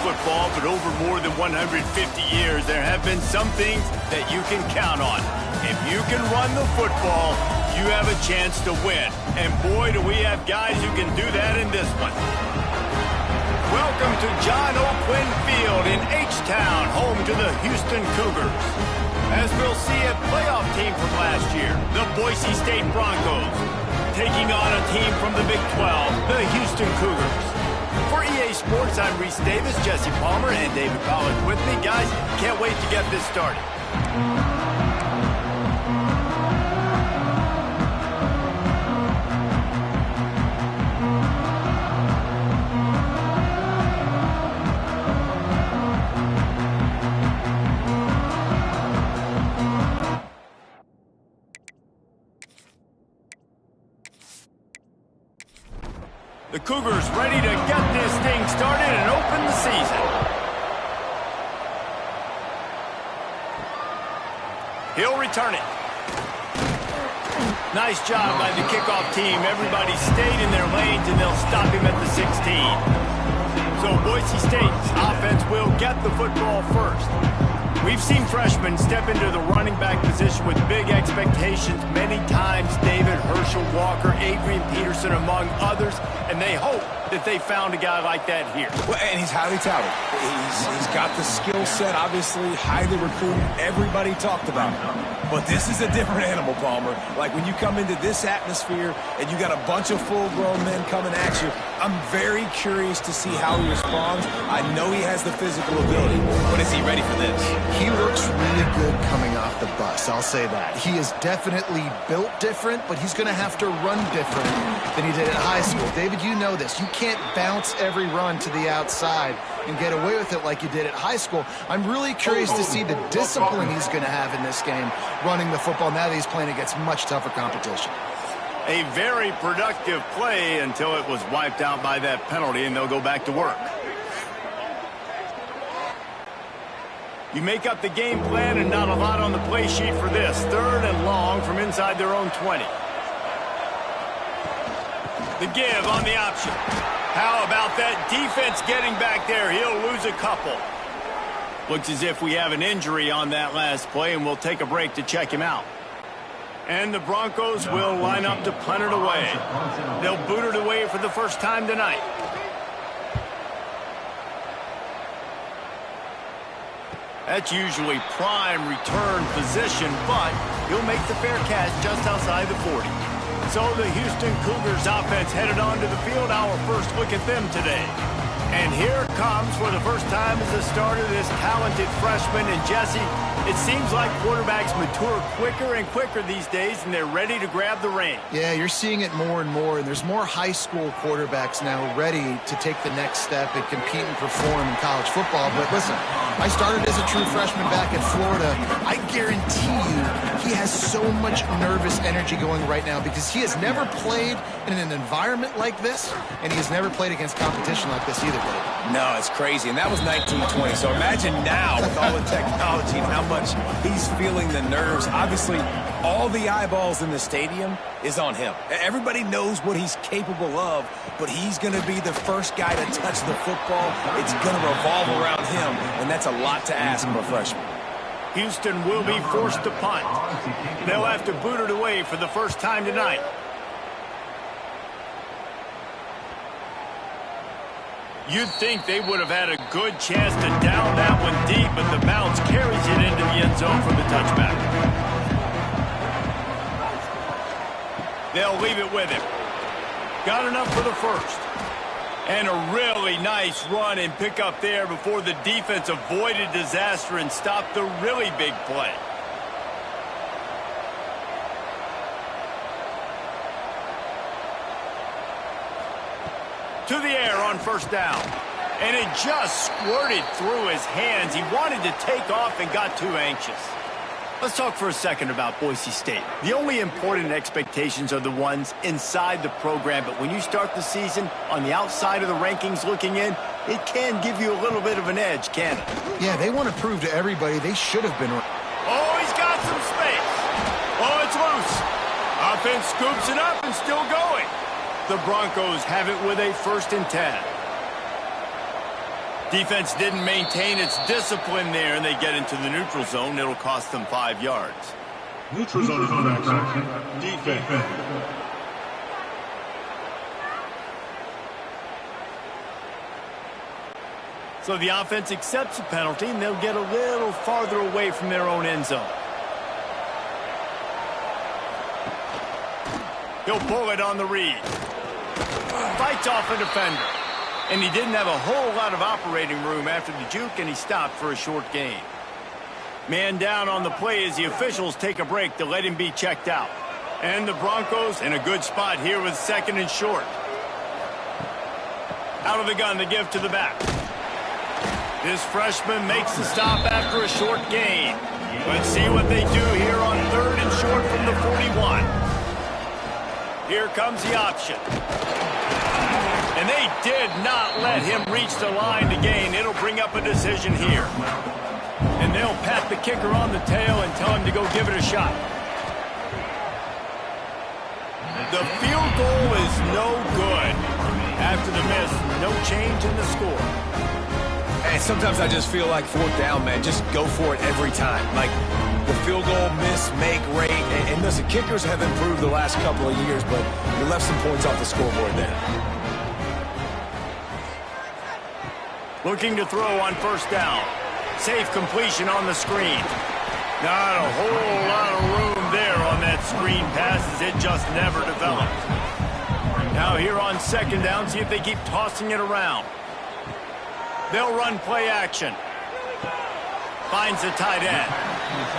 football, but over more than 150 years, there have been some things that you can count on. If you can run the football, you have a chance to win. And boy, do we have guys who can do that in this one. Welcome to John O'Quinn Field in H-Town, home to the Houston Cougars. As we'll see a playoff team from last year, the Boise State Broncos, taking on a team from the Big 12, the Houston Cougars. For EA Sports, I'm Reese Davis, Jesse Palmer, and David Pollack with me. Guys, can't wait to get this started. The Cougars ready to get this thing started and open the season. He'll return it. Nice job by the kickoff team. Everybody stayed in their lanes, and they'll stop him at the 16. So Boise State's offense will get the football first. We've seen freshmen step into the running back position with big expectations many times. David, Herschel Walker, Adrian Peterson, among others. And they hope that they found a guy like that here. Well, and he's highly touted. He's got the skill set, obviously, highly recruited. Everybody talked about him. But this is a different animal, Palmer. Like when you come into this atmosphere and you got a bunch of full-grown men coming at you, I'm very curious to see how he responds. I know he has the physical ability, but is he ready for this? He looks really good coming off the bus, I'll say that. He is definitely built different, but he's going to have to run different than he did at high school. David, you know this. You can't bounce every run to the outside and get away with it like you did at high school. I'm really curious to see the discipline he's going to have in this game running the football now that he's playing against much tougher competition. A very productive play until it was wiped out by that penalty, and they'll go back to work. You make up the game plan, and not a lot on the play sheet for this. 3rd and long from inside their own 20. The give on the option. How about that defense getting back there? He'll lose a couple. Looks as if we have an injury on that last play, and we'll take a break to check him out. And the Broncos will line up to punt it away. They'll boot it away for the first time tonight. That's usually prime return position, but he'll make the fair catch just outside the 40. So the Houston Cougars offense headed onto the field. Our first look at them today. And here comes for the first time as a starter this talented freshman. And Jesse, it seems like quarterbacks mature quicker and quicker these days, and they're ready to grab the reins. Yeah, you're seeing it more and more, and there's more high school quarterbacks now ready to take the next step and compete and perform in college football. But listen, I started as a true freshman back in Florida. I guarantee you he has so much nervous energy going right now because he has never played in an environment like this, and he has never played against competition like this either. No, it's crazy, and that was 1920. So imagine now with all the technology and how much he's feeling the nerves. Obviously, all the eyeballs in the stadium is on him. Everybody knows what he's capable of, but he's going to be the first guy to touch the football. It's going to revolve around him, and that's a lot to ask from a freshman. Houston will be forced to punt. They'll have to boot it away for the first time tonight. You'd think they would have had a good chance to down that one deep, but the bounce carries it into the end zone for the touchback. They'll leave it with him. Got enough for the first. And a really nice run and pick up there before the defense avoided disaster and stopped the really big play. To the air on first down. And it just squirted through his hands. He wanted to take off and got too anxious. Let's talk for a second about Boise State. The only important expectations are the ones inside the program, but when you start the season on the outside of the rankings looking in, it can give you a little bit of an edge, can't it? Yeah, they want to prove to everybody they should have been. Oh, he's got some space. Oh, it's loose. Offense scoops it up and still going. The Broncos have it with a 1st and 10. Defense didn't maintain its discipline there, and they get into the neutral zone. It'll cost them 5 yards. Neutral zone infraction. Defense. So the offense accepts the penalty, and they'll get a little farther away from their own end zone. He'll pull it on the read. Fights off a defender. And he didn't have a whole lot of operating room after the juke, and he stopped for a short gain. Man down on the play as the officials take a break to let him be checked out. And the Broncos in a good spot here with 2nd and short. Out of the gun, they give to the back. This freshman makes the stop after a short gain. Let's see what they do here on 3rd and short from the 41. Here comes the option. And they did not let him reach the line to gain. It'll bring up a decision here. And they'll pat the kicker on the tail and tell him to go give it a shot. The field goal is no good. After the miss, no change in the score. And sometimes I just feel like 4th down, man. Just go for it every time. Like the field goal miss, make rate. And listen, kickers have improved the last couple of years, but you left some points off the scoreboard there. Looking to throw on 1st down. Safe completion on the screen. Not a whole lot of room there on that screen pass as it just never developed. Now here on 2nd down, see if they keep tossing it around. They'll run play action. Finds the tight end.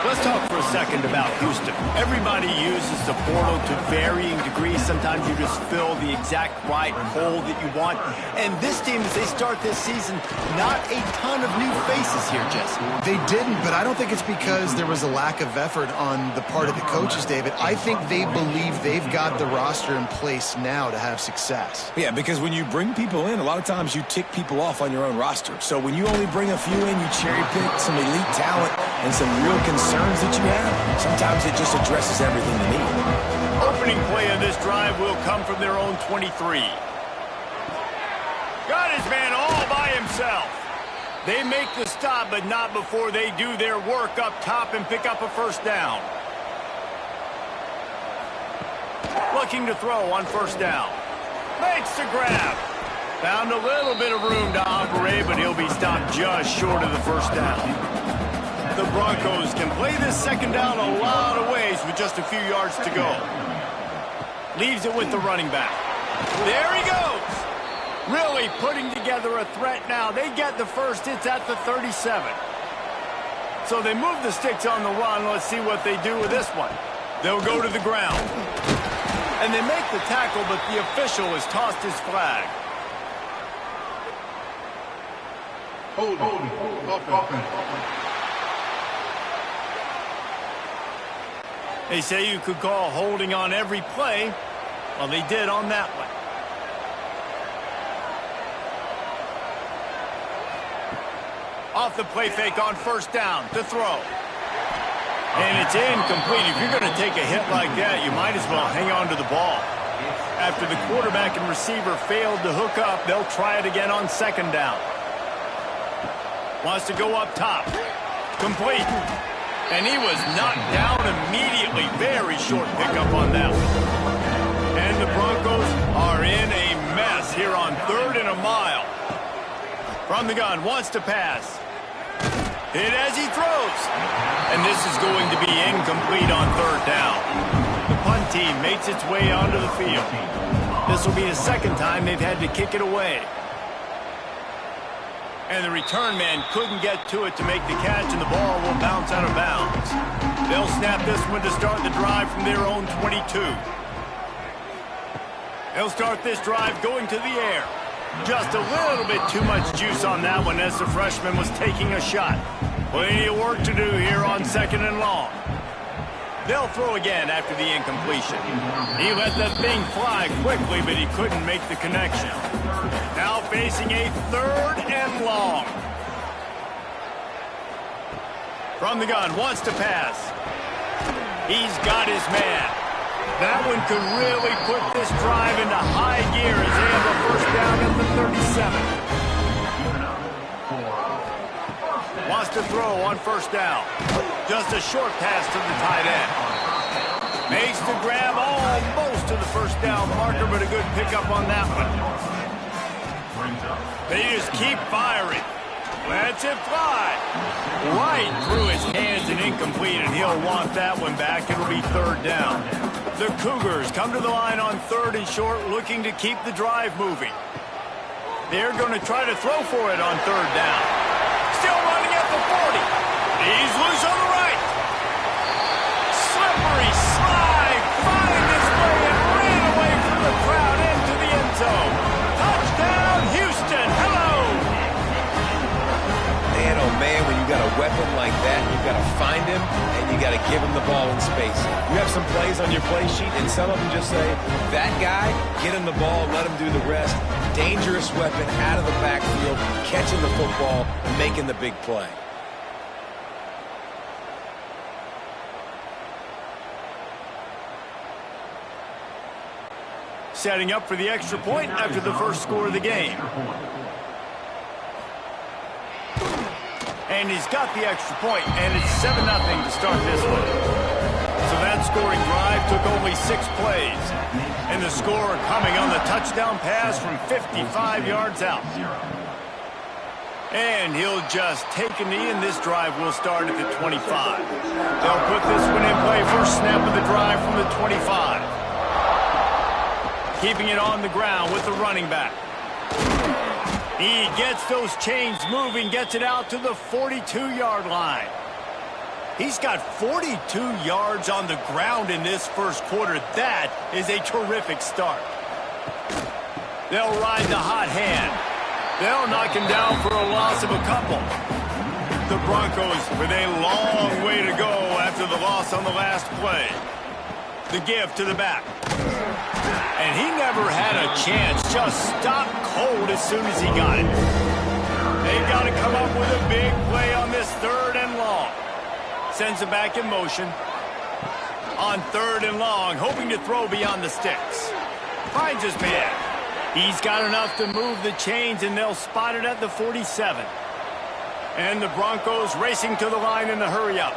Let's talk for a second about Houston. Everybody uses the portal to varying degrees. Sometimes you just fill the exact right hole that you want. And this team, as they start this season, not a ton of new faces here, Jesse. They didn't, but I don't think it's because there was a lack of effort on the part of the coaches, David. I think they believe they've got the roster in place now to have success. Yeah, because when you bring people in, a lot of times you tick people off on your own roster. So when you only bring a few in, you cherry pick some elite talent and some real concerns that you have. Sometimes it just addresses everything you need. Opening play of this drive will come from their own 23. Got his man all by himself. They make the stop, but not before they do their work up top and pick up a 1st down. Looking to throw on 1st down. Makes the grab. Found a little bit of room to operate, but he'll be stopped just short of the 1st down. The Broncos can play this 2nd down a lot of ways with just a few yards to go. Leaves it with the running back. There he goes. Really putting together a threat now. They get the first. It's at the 37. So they move the sticks on the run. Let's see what they do with this one. They'll go to the ground. And they make the tackle, but the official has tossed his flag. Offense. They say you could call holding on every play. Well, they did on that one. Off the play fake on 1st down to throw. And it's incomplete. If you're going to take a hit like that, you might as well hang on to the ball. After the quarterback and receiver failed to hook up, they'll try it again on 2nd down. Wants to go up top. Complete. And he was knocked down immediately. Very short pickup on that one. And the Broncos are in a mess here on 3rd and a mile. From the gun, wants to pass. Hit as he throws. And this is going to be incomplete on 3rd down. The punt team makes its way onto the field. This will be the 2nd time they've had to kick it away. And the return man couldn't get to it to make the catch, and the ball will bounce out of bounds. They'll snap this one to start the drive from their own 22. They'll start this drive going to the air. Just a little bit too much juice on that one as the freshman was taking a shot. Plenty of work to do here on 2nd and long. They'll throw again after the incompletion. He let that thing fly quickly, but he couldn't make the connection. Now facing a 3rd and long. From the gun, wants to pass. He's got his man. That one could really put this drive into high gear as they have a 1st down at the 37. Wants to throw on first down. Just a short pass to the tight end. Makes the grab almost to the first down marker, but a good pickup on that one. They just keep firing. Lets it fly. Right through his hands and incomplete, and he'll want that one back. It'll be third down. The Cougars come to the line on third and short, looking to keep the drive moving. They're going to try to throw for it on third down. Still running at the 40. He's loose on the right. Slippery slide. Find his way and ran away from the crowd into the end zone. Touchdown, Houston. Hello. Man, oh man, when you got a weapon like that, you got to find him and you got to give him the ball in space. You have some plays on your play sheet, and some of them just say, that guy, get him the ball, let him do the rest. Dangerous weapon out of the backfield, catching the football, making the big play. Setting up for the extra point after the first score of the game. And he's got the extra point, and it's 7-0 to start this one. So that scoring drive took only 6 plays. And the score coming on the touchdown pass from 55 yards out. And he'll just take a knee, and this drive will start at the 25. They'll put this one in play. First snap of the drive from the 25. Keeping it on the ground with the running back. He gets those chains moving, gets it out to the 42-yard line. He's got 42 yards on the ground in this first quarter. That is a terrific start. They'll ride the hot hand. They'll knock him down for a loss of a couple. The Broncos with a long way to go after the loss on the last play. The give to the back. And he never had a chance. Just stopped cold as soon as he got it. They've got to come up with a big play on this third and long. Sends it back in motion. On third and long, hoping to throw beyond the sticks. Finds his man. He's got enough to move the chains, and they'll spot it at the 47. And the Broncos racing to the line in the hurry-up.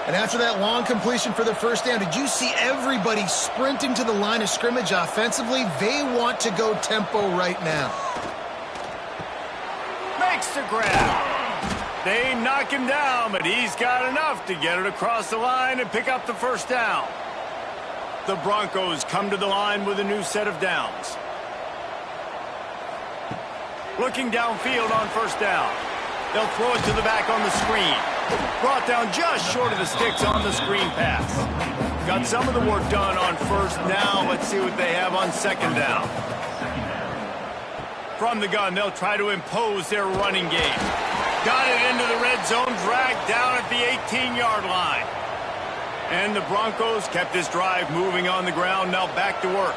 And after that long completion for the first down, did you see everybody sprinting to the line of scrimmage offensively? They want to go tempo right now. Makes the grab. They knock him down, but he's got enough to get it across the line and pick up the first down. The Broncos come to the line with a new set of downs. Looking downfield on first down. They'll throw it to the back on the screen. Brought down just short of the sticks on the screen pass. Got some of the work done on first. Now let's see what they have on second down. From the gun, they'll try to impose their running game. Got it into the red zone, dragged down at the 18-yard line. And the Broncos kept this drive moving on the ground. Now back to work.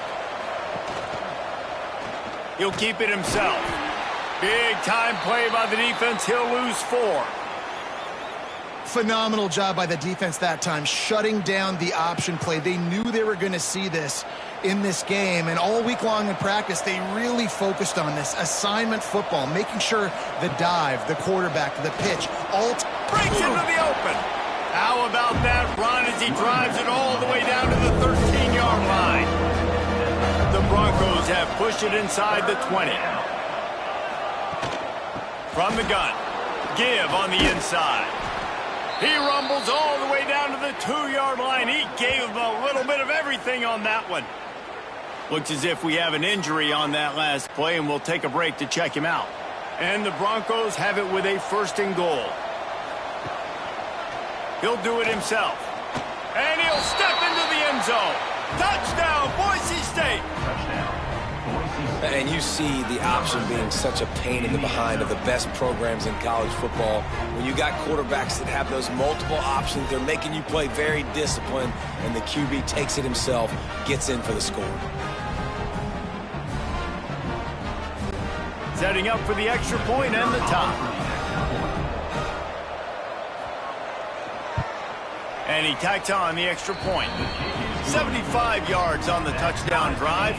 He'll keep it himself. Big time play by the defense. He'll lose 4. Phenomenal job by the defense that time, shutting down the option play. They knew they were going to see this in this game, and all week long in practice, they really focused on this assignment football, making sure the dive, the quarterback, the pitch, all breaks into the open. How about that run as he drives it all the way down to the 13-yard line? The Broncos have pushed it inside the 20. From the gun, give on the inside. He rumbles all the way down to the 2-yard line. He gave him a little bit of everything on that one. Looks as if we have an injury on that last play, and we'll take a break to check him out. And the Broncos have it with a first and goal. He'll do it himself. And he'll step into the end zone. Touchdown, Boise State. And you see the option being such a pain in the behind of the best programs in college football. When you got quarterbacks that have those multiple options, they're making you play very disciplined, and the QB takes it himself, gets in for the score. Setting up for the extra point and the top. And he tacks on the extra point. 75 yards on the touchdown drive.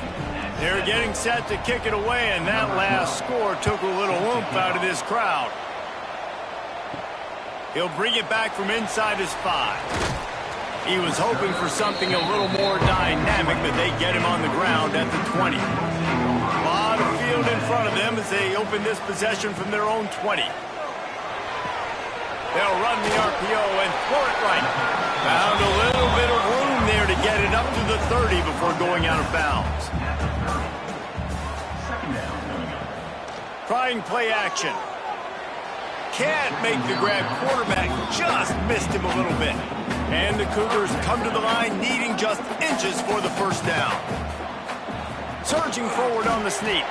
They're getting set to kick it away, and that last score took a little oomph out of this crowd. He'll bring it back from inside his 5. He was hoping for something a little more dynamic, but they get him on the ground at the 20. A lot of field in front of them as they open this possession from their own 20. They'll run the RPO and throw it right. Found a little bit of room there to get it up to the 30 before going out of bounds. Trying play action. Can't make the grab. Quarterback just missed him a little bit. And the Cougars come to the line needing just inches for the first down. Surging forward on the sneak.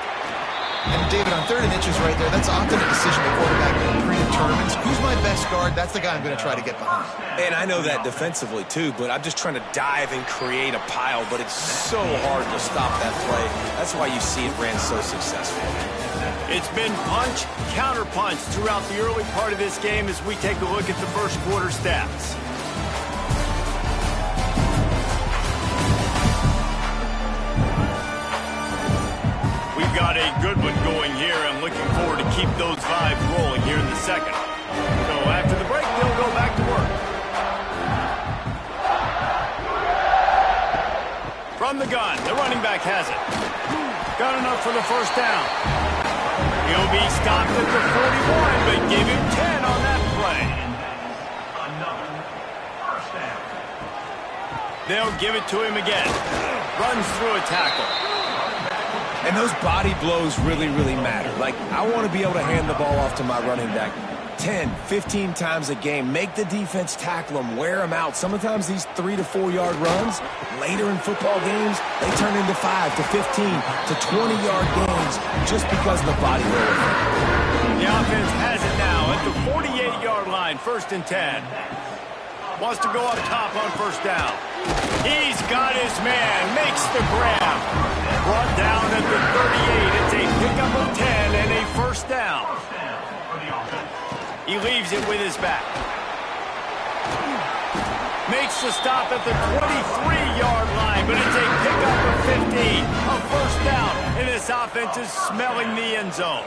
And David, on 3rd and inches right there, that's often a decision the quarterback predetermines. Who's my best guard? That's the guy I'm going to try to get behind. And I know that defensively, too, but I'm just trying to dive and create a pile, but it's so hard to stop that play. That's why you see it ran so successful. It's been punch, counter punch throughout the early part of this game as we take a look at the first quarter stats. We've got a good one going here. I'm looking forward to keep those vibes rolling here in the second. So after the break, they'll go back to work. From the gun, the running back has it. Got enough for the first down. He'll be stopped at the 41, but give him 10 on that play. They'll give it to him again. Runs through a tackle. And those body blows really, really matter. Like, I want to be able to hand the ball off to my running back 10, 15 times a game. Make the defense tackle them, wear them out. Sometimes these 3 to 4 yard runs, later in football games, they turn into 5 to 15 to 20 yard games just because of the body blow effect. The offense has it now at the 48-yard line, 1st and 10. Wants to go up top on first down. He's got his man, makes the grab. Brought down at the 38. It's a pickup of 10 and a first down. He leaves it with his back. Makes the stop at the 23-yard line, but it's a pickup of 15. A first down, and this offense is smelling the end zone.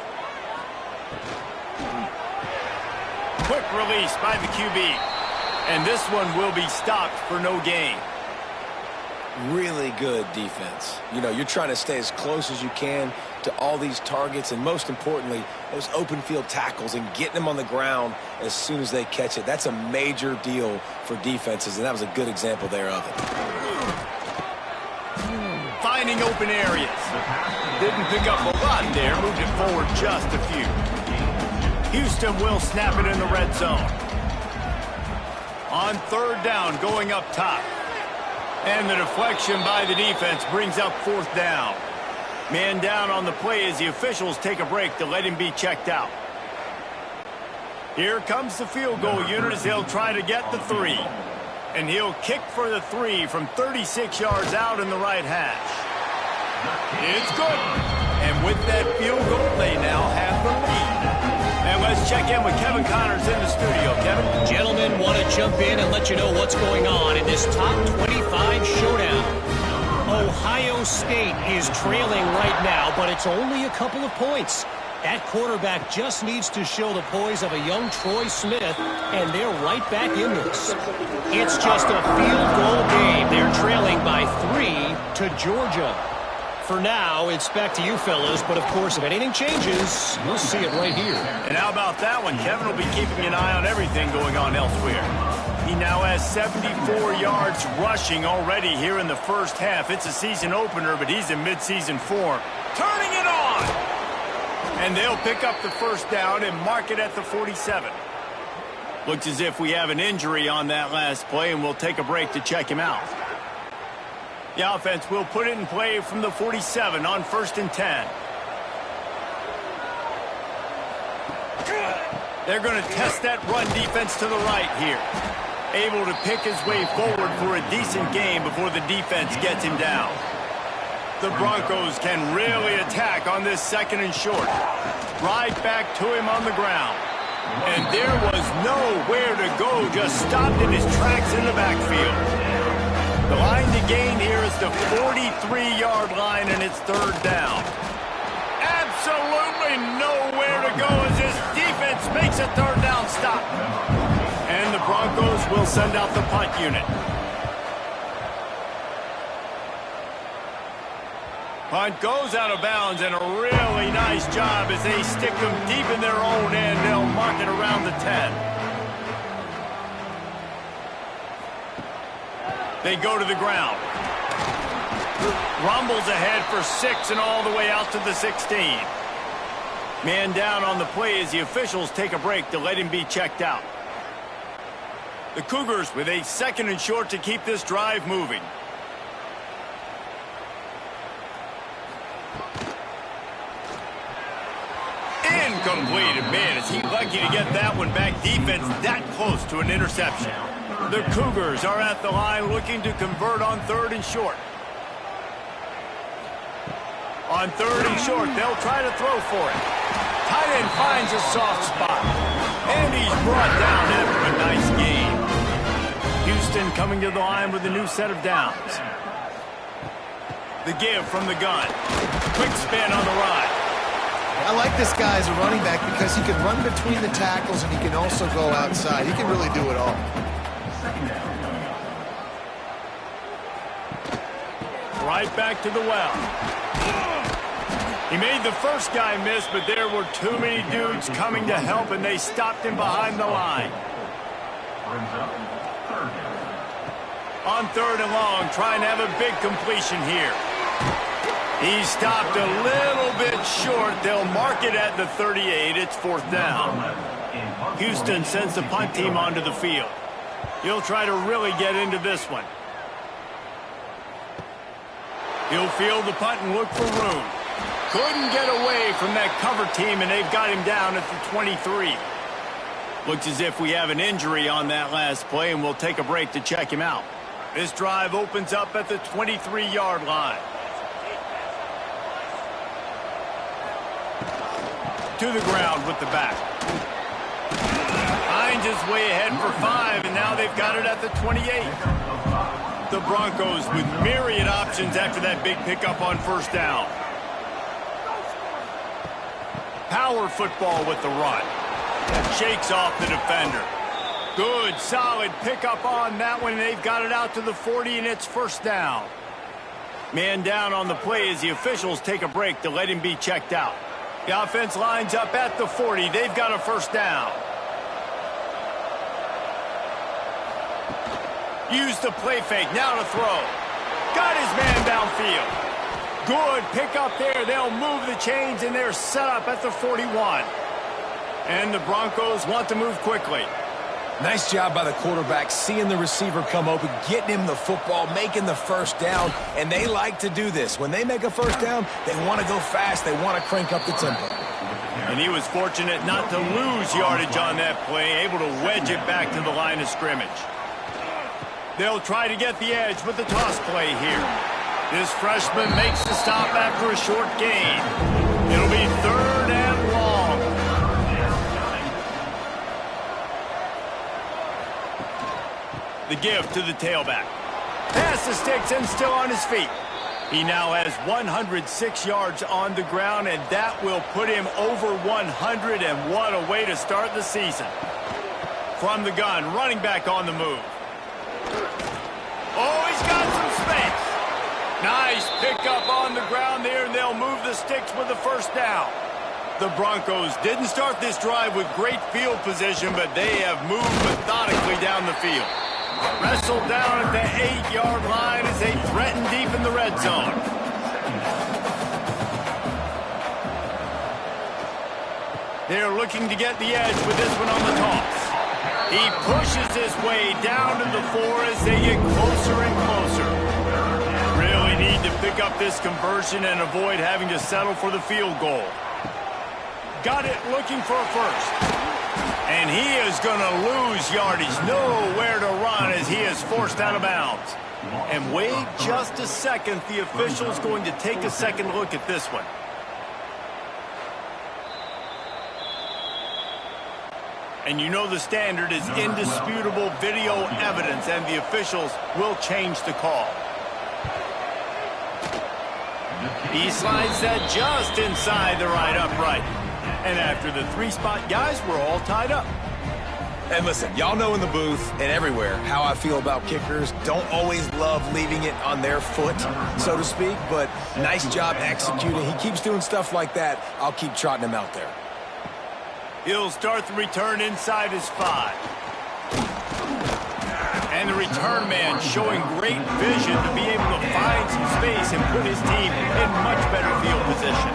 Quick release by the QB. And this one will be stopped for no gain. Really good defense. You know, you're trying to stay as close as you can to all these targets, and most importantly, those open field tackles and getting them on the ground as soon as they catch it. That's a major deal for defenses, and that was a good example there of it. Finding open areas. Didn't pick up a lot there, moved it forward just a few. Houston will snap it in the red zone. On 3rd down, going up top. And the deflection by the defense brings up 4th down. Man down on the play as the officials take a break to let him be checked out. Here comes the field goal unit as they'll try to get the 3. And he'll kick for the 3 from 36 yards out in the right hash. It's good. And with that field goal, they now have the lead. And let's check in with Kevin Connors in the studio. Kevin? Gentlemen, want to jump in and let you know what's going on in this top 25 showdown. Ohio State is trailing right now, but it's only a couple of points. That quarterback just needs to show the poise of a young Troy Smith, and they're right back in this. It's just a field goal game. They're trailing by 3 to Georgia. For now, it's back to you fellas, but of course, if anything changes, you'll see it right here. And how about that one? Kevin will be keeping an eye on everything going on elsewhere. He now has 74 yards rushing already here in the first half. It's a season opener, but he's in midseason form. Turning it on! And they'll pick up the first down and mark it at the 47. Looks as if we have an injury on that last play, and we'll take a break to check him out. The offense will put it in play from the 47 on 1st and 10. They're going to test that run defense to the right here. Able to pick his way forward for a decent game before the defense gets him down. The Broncos can really attack on this 2nd and short. Right back to him on the ground. And there was nowhere to go, just stopped in his tracks in the backfield. The line to gain here is the 43-yard line, and it's 3rd down. Absolutely nowhere to go as this defense makes a 3rd down stop. will send out the punt unit. Punt goes out of bounds, and a really nice job as they stick them deep in their own end. They'll mark it around the 10. They go to the ground. Rumbles ahead for 6 and all the way out to the 16. Man down on the play as the officials take a break to let him be checked out. The Cougars with a 2nd and short to keep this drive moving. Incomplete. Man, is he lucky to get that one back. Defense that close to an interception. The Cougars are at the line looking to convert on 3rd and short. On 3rd and short, they'll try to throw for it. Tight end finds a soft spot. And he's brought down after a nice game. Houston coming to the line with a new set of downs. The give from the gun. Quick spin on the ride. I like this guy as a running back because he can run between the tackles and he can also go outside. He can really do it all. Right back to the well. He made the first guy miss, but there were too many dudes coming to help, and they stopped him behind the line. On 3rd and long, trying to have a big completion here. He stopped a little bit short. They'll mark it at the 38. It's 4th down. Houston sends the punt team onto the field. He'll try to really get into this one. He'll field the punt and look for room. Couldn't get away from that cover team, and they've got him down at the 23. Looks as if we have an injury on that last play, and we'll take a break to check him out. This drive opens up at the 23-yard line. To the ground with the back. Finds his way ahead for 5, and now they've got it at the 28. The Broncos with myriad options after that big pickup on 1st down. Power football with the run. Shakes off the defender. Good, solid pickup on that one. They've got it out to the 40, and it's 1st down. Man down on the play as the officials take a break to let him be checked out. The offense lines up at the 40. They've got a 1st down. Use the play fake. Now to throw. Got his man downfield. Good pickup there. They'll move the chains, and they're set up at the 41. And the Broncos want to move quickly. Nice job by the quarterback, seeing the receiver come open, getting him the football, making the 1st down, and they like to do this. When they make a 1st down, they want to go fast. They want to crank up the tempo. And he was fortunate not to lose yardage on that play, able to wedge it back to the line of scrimmage. They'll try to get the edge with the toss play here. This freshman makes the stop after a short gain. It'll be 3rd and long. The give to the tailback. Pass the sticks and still on his feet. He now has 106 yards on the ground, and that will put him over 100, and what a way to start the season. From the gun, running back on the move. Oh, he's got some space. Nice pickup on the ground there, and they'll move the sticks with the 1st down. The Broncos didn't start this drive with great field position, but they have moved methodically down the field. Wrestled down at the 8-yard line as they threaten deep in the red zone. They're looking to get the edge with this one on the toss. He pushes his way down to the 4 as they get closer and closer. Really need to pick up this conversion and avoid having to settle for the field goal. Got it looking for a 1st. And he is going to lose yardage. Nowhere to run as he is forced out of bounds. And wait just a second. The official's going to take a second look at this one. And you know the standard is indisputable video evidence, and the officials will change the call. He slides that just inside the right upright. And after the 3-spot guys, we're all tied up. And listen, y'all know in the booth and everywhere how I feel about kickers. Don't always love leaving it on their foot, so to speak, but nice job executing. He keeps doing stuff like that. I'll keep trotting him out there. He'll start the return inside his 5. And the return man showing great vision to be able to find some space and put his team in much better field position.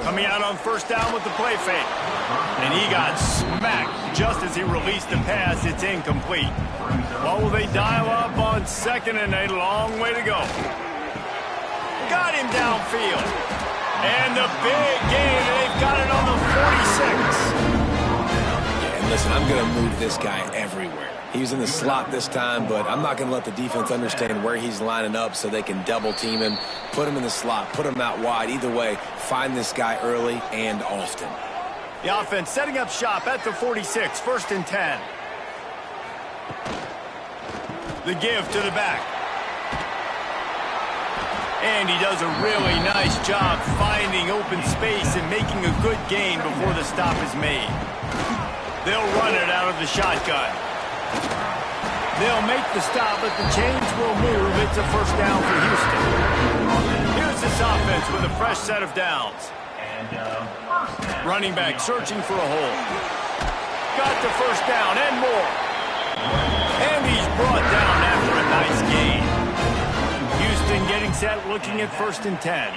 Coming out on first down with the play fake. And he got smacked just as he released the pass. It's incomplete. What will they dial up on second and a long way to go? Got him downfield. And the big gain. They've got it on the 46. Yeah, and listen, I'm going to move this guy everywhere. He was in the slot this time, but I'm not going to let the defense understand where he's lining up so they can double team him, put him in the slot, put him out wide. Either way, find this guy early and often. The offense setting up shop at the 46, 1st and 10. The give to the back. And he does a really nice job finding open space and making a good gain before the stop is made. They'll run it out of the shotgun. They'll make the stop, but the chains will move. It's a first down for Houston. Here's this offense with a fresh set of downs. Running back searching for a hole. Got the first down and more. And he's brought down after a nice gain. Houston getting set, looking at 1st and 10.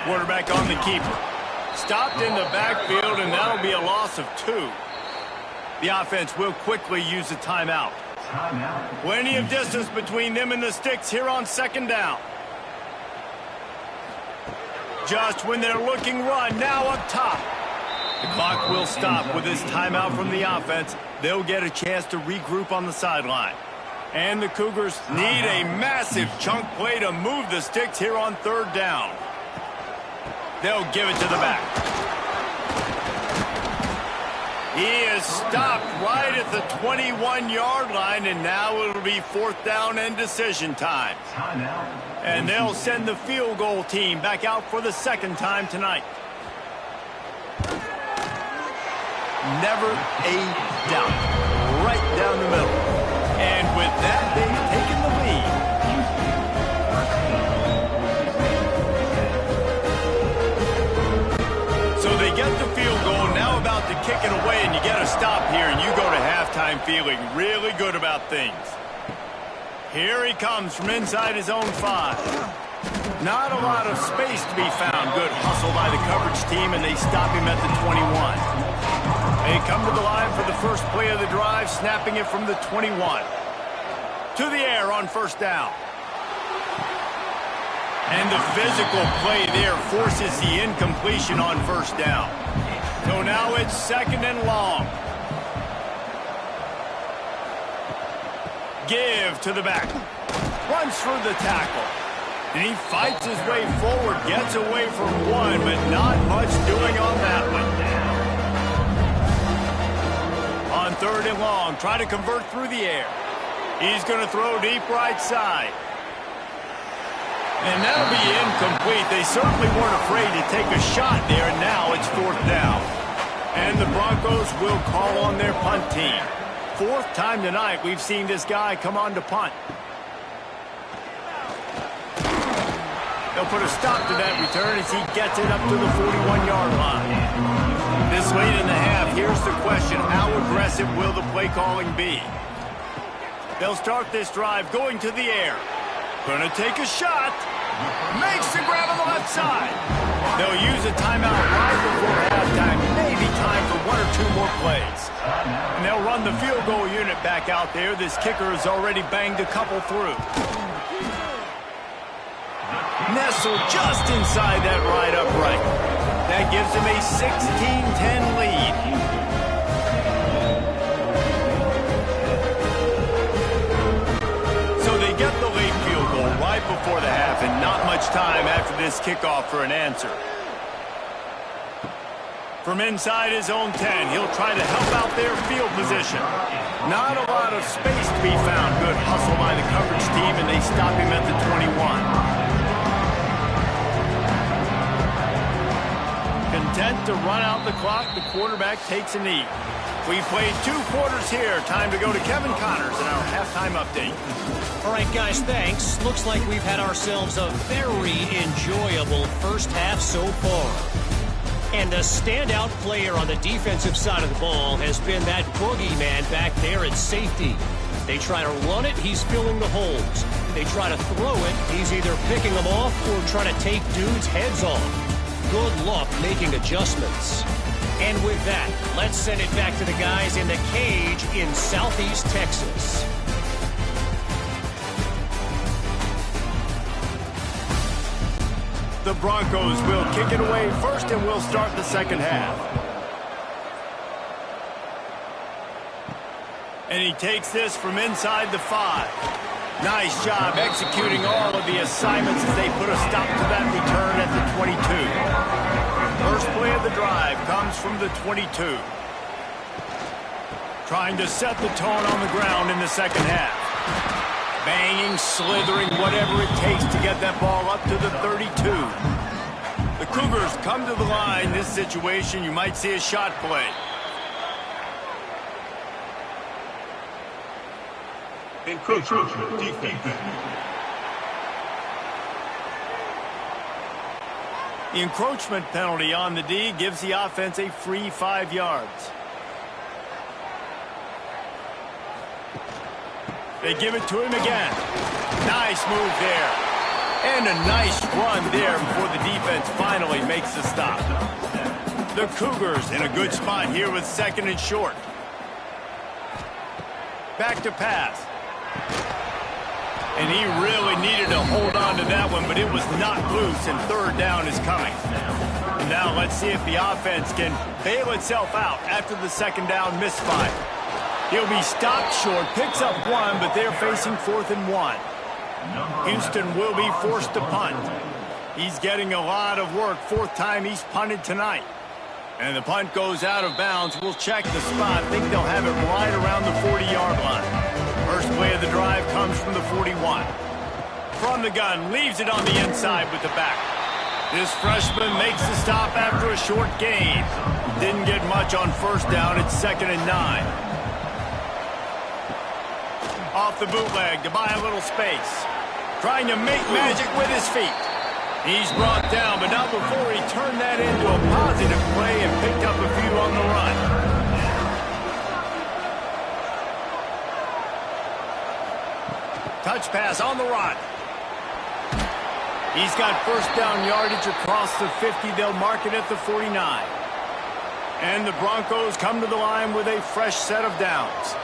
Quarterback on the keeper. Stopped in the backfield, and that'll be a loss of 2. The offense will quickly use a timeout. Plenty of distance between them and the sticks here on 2nd down. Just when they're looking run, now up top. The clock will stop with this timeout from the offense. They'll get a chance to regroup on the sideline. And the Cougars need a massive chunk play to move the sticks here on 3rd down. They'll give it to the back. He is stopped right at the 21-yard line, and now it'll be 4th down and decision time. And they'll send the field goal team back out for the 2nd time tonight. Never a doubt. Right down the middle. And with that, they've taken the lead. So they get the field goal, now about to kick it away, and you get a stop here, and you go to halftime feeling really good about things. Here he comes from inside his own 5. Not a lot of space to be found. Good hustle by the coverage team, and they stop him at the 21. They come to the line for the first play of the drive, snapping it from the 21. To the air on 1st down. And the physical play there forces the incompletion on 1st down. So now it's 2nd and long. Give to the back. Runs through the tackle. And he fights his way forward, gets away from one, but not much doing on that one. On 3rd and long, try to convert through the air. He's going to throw deep right side. And that'll be incomplete. They certainly weren't afraid to take a shot there, and now it's 4th down. And the Broncos will call on their punt team. 4th time tonight we've seen this guy come on to punt. They'll put a stop to that return as he gets it up to the 41-yard line. This late in the half, here's the question. How aggressive will the play calling be? They'll start this drive going to the air. Gonna take a shot. Makes the grab on the left side. They'll use a timeout right before halftime. Maybe time for 1 or 2 more plays. And they'll run the field goal unit back out there. This kicker has already banged a couple through. Nestled just inside that right upright. That gives him a 16-10 lead. Get the late field goal right before the half, and not much time after this kickoff for an answer. From inside his own 10, he'll try to help out their field position. Not a lot of space to be found. Good hustle by the coverage team, and they stop him at the 21. content to run out the clock. The quarterback takes a knee. We played 2 quarters here. Time to go to Kevin Connors in our halftime update. All right, guys, thanks. Looks like we've had ourselves a very enjoyable first half so far. And the standout player on the defensive side of the ball has been that boogeyman back there at safety. They try to run it, he's filling the holes. They try to throw it, he's either picking them off or trying to take dudes' heads off. Good luck making adjustments. And with that, let's send it back to the guys in the cage in Southeast Texas. The Broncos will kick it away first, and we'll start the second half. And he takes this from inside the 5. Nice job executing all of the assignments as they put a stop to that return at the 22. First play of the drive comes from the 22. Trying to set the tone on the ground in the second half. Banging, slithering, whatever it takes to get that ball up to the 32. The Cougars come to the line. This situation, you might see a shot play. Encroachment defense. The encroachment penalty on the D gives the offense a free 5 yards. They give it to him again. Nice move there. And a nice run there before the defense finally makes the stop. The Cougars in a good spot here with second and short. Back to pass. And he really needed to hold on to that one, but it was not loose, and third down is coming. And now let's see if the offense can bail itself out after the second down misfire. He'll be stopped short, picks up 1, but they're facing 4th and 1. Houston will be forced to punt. He's getting a lot of work, 4th time he's punted tonight. And the punt goes out of bounds. We'll check the spot. Think they'll have it right around the 40-yard line. First play of the drive comes from the 41. From the gun, leaves it on the inside with the back. This freshman makes the stop after a short gain. Didn't get much on first down. It's 2nd and 9. Off the bootleg to buy a little space. Trying to make magic with his feet. He's brought down, but not before he turned that into a positive play and picked up a few on the run. Touch pass on the run. He's got first down yardage across the 50. They'll mark it at the 49. And the Broncos come to the line with a fresh set of downs.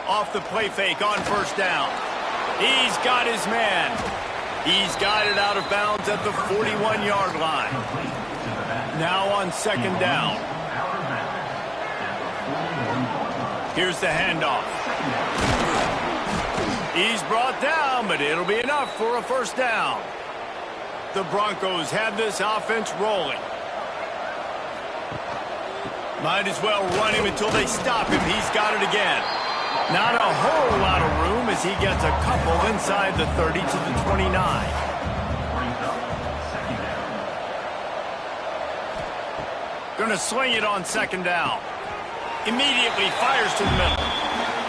Off the play fake on first down. He's got his man. He's got it out of bounds at the 41-yard line. Now on second down. Here's the handoff. He's brought down, but it'll be enough for a first down. The Broncos have this offense rolling. Might as well run him until they stop him. He's got it again. Not a whole lot of room as he gets a couple inside the 30 to the 29. Going to sling it on second down. Immediately fires to the middle.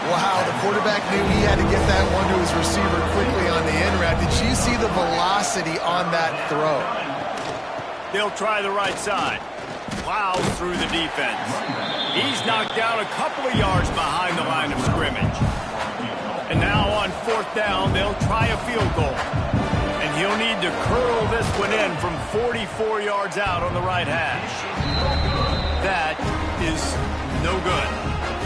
Wow, the quarterback knew he had to get that one to his receiver quickly on the in route. Did you see the velocity on that throw? They'll try the right side. Plows through the defense. He's knocked down a couple of yards behind the line of scrimmage. And now on fourth down, they'll try a field goal. And he'll need to curl this one in from 44 yards out on the right hash. That is no good.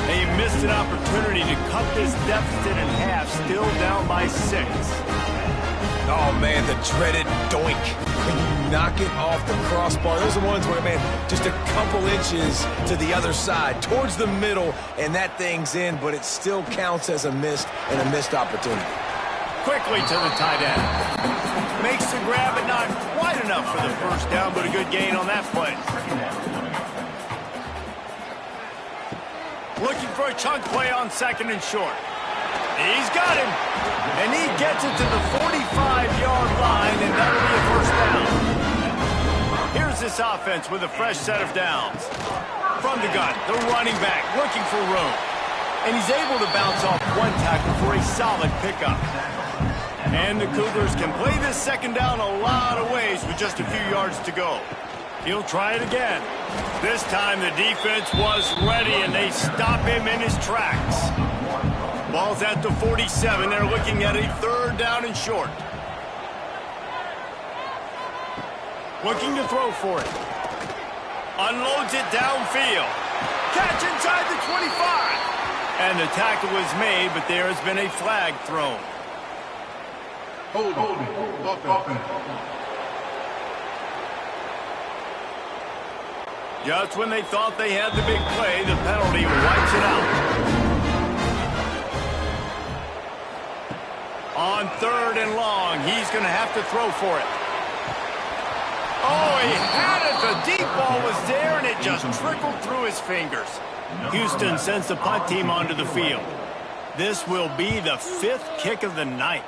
They missed an opportunity to cut this deficit in half, still down by 6. Oh, man, the dreaded doink. When you knock it off the crossbar, those are ones where, man, just a couple inches to the other side, towards the middle, and that thing's in, but it still counts as a missed opportunity. Quickly to the tight end. Makes the grab, but not quite enough for the first down, but a good gain on that play. Looking for a chunk play on second and short. He's got him. And he gets it to the 45-yard line, and that'll be a first down. Here's this offense with a fresh set of downs. From the gun, the running back looking for room. And he's able to bounce off one tackle for a solid pickup. And the Cougars can play this second down a lot of ways with just a few yards to go. He'll try it again. This time the defense was ready, and they stop him in his tracks. Ball's at the 47. They're looking at a third down and short. Looking to throw for it. Unloads it downfield. Catch inside the 25. And the tackle was made, but there has been a flag thrown. Holding. Offense. Just when they thought they had the big play, the penalty wipes it out. On third and long, he's going to have to throw for it. Oh, he had it. The deep ball was there, and it just trickled through his fingers. Houston sends the punt team onto the field. This will be the 5th kick of the night.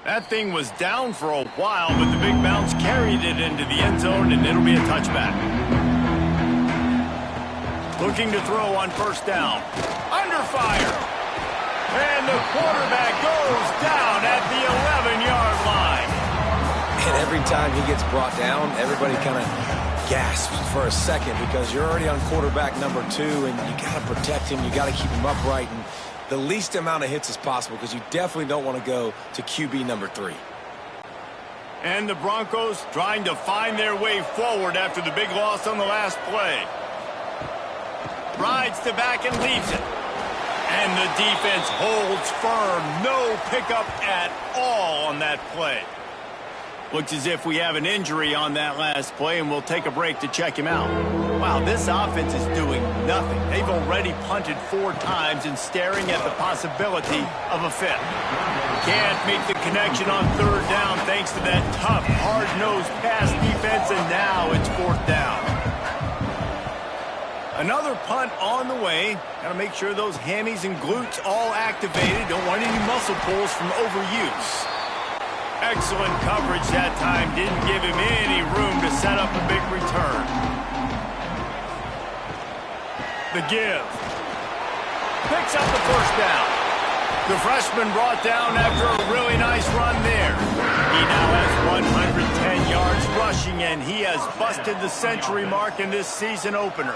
That thing was down for a while, but the big bounce carried it into the end zone, and it'll be a touchback. Looking to throw on first down. Under fire. And the quarterback goes down at the 11-yard line. And every time he gets brought down, everybody kind of gasps for a second because you're already on quarterback number 2, and you got to protect him. You got to keep him upright and the least amount of hits as possible because you definitely don't want to go to QB number 3. And the Broncos trying to find their way forward after the big loss on the last play. Rides to back and leaves it. And the defense holds firm. No pickup at all on that play. Looks as if we have an injury on that last play, and we'll take a break to check him out. Wow, this offense is doing nothing. They've already punted 4 times and staring at the possibility of a 5th. Can't make the connection on 3rd down thanks to that tough, hard-nosed pass defense, and now it's 4th down. Another punt on the way. Got to make sure those hammies and glutes all activated. Don't want any muscle pulls from overuse. Excellent coverage that time. Didn't give him any room to set up a big return. The give. Picks up the first down. The freshman brought down after a really nice run there. He now has 110 yards rushing, and he has busted the century mark in this season opener.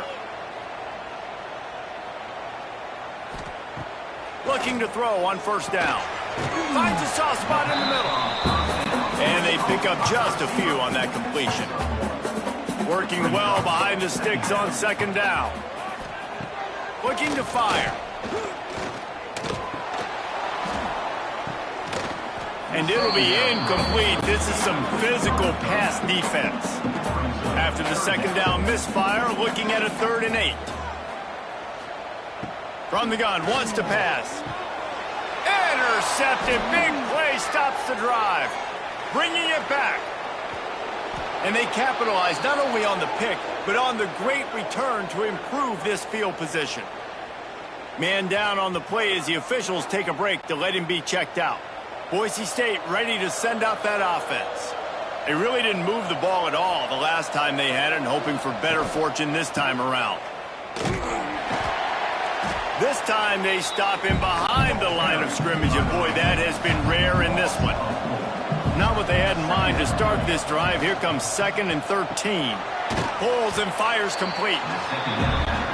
Looking to throw on first down. Finds a soft spot in the middle. And they pick up just a few on that completion. Working well behind the sticks on 2nd down. Looking to fire. And it'll be incomplete. This is some physical pass defense. After the 2nd down misfire, looking at a 3rd and 8. From the gun, wants to pass. Intercepted. Big play stops the drive. Bringing it back. And they capitalize not only on the pick, but on the great return to improve this field position. Man down on the play as the officials take a break to let him be checked out. Boise State ready to send out that offense. They really didn't move the ball at all the last time they had it, and hoping for better fortune this time around. This time they stop him behind the line of scrimmage, and boy, that has been rare in this one. Not what they had in mind to start this drive. Here comes 2nd and 13. Pulls and fires complete.